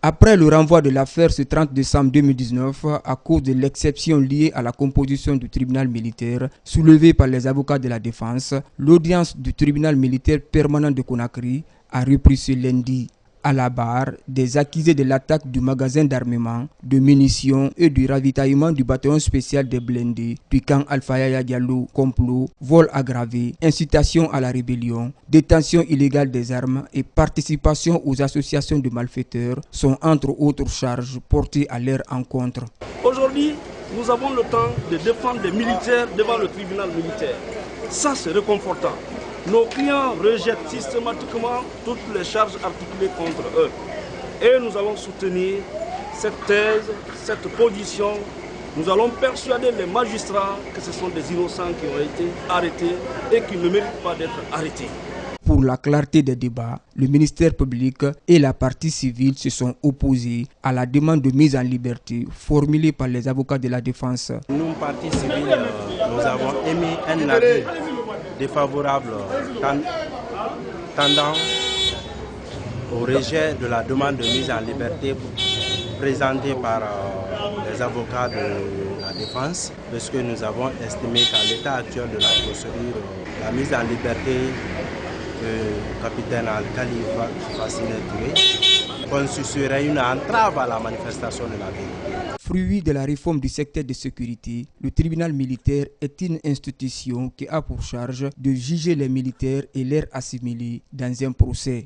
Après le renvoi de l'affaire ce 30 décembre 2019 à cause de l'exception liée à la composition du tribunal militaire soulevée par les avocats de la défense, l'audience du tribunal militaire permanent de Conakry a repris ce lundi. À la barre des accusés de l'attaque du magasin d'armement, de munitions et du ravitaillement du bataillon spécial des blindés du camp Alpha Yaya Diallo, complot, vol aggravé, incitation à la rébellion, détention illégale des armes et participation aux associations de malfaiteurs sont entre autres charges portées à leur encontre. Aujourd'hui, nous avons le temps de défendre les militaires devant le tribunal militaire. Ça, c'est réconfortant. Nos clients rejettent systématiquement toutes les charges articulées contre eux. Et nous allons soutenir cette thèse, cette position. Nous allons persuader les magistrats que ce sont des innocents qui ont été arrêtés et qui ne méritent pas d'être arrêtés. Pour la clarté des débats, le ministère public et la partie civile se sont opposés à la demande de mise en liberté formulée par les avocats de la défense. Nous, partie civile, nous avons émis un avis défavorable tendant au rejet de la demande de mise en liberté présentée par les avocats de la défense, parce que nous avons estimé qu'à l'état actuel de la procédure, la mise en liberté du capitaine Al-Khalifa Touré constituerait une entrave à la manifestation de la vérité. Fruit de la réforme du secteur de sécurité, le tribunal militaire est une institution qui a pour charge de juger les militaires et leurs assimilés dans un procès.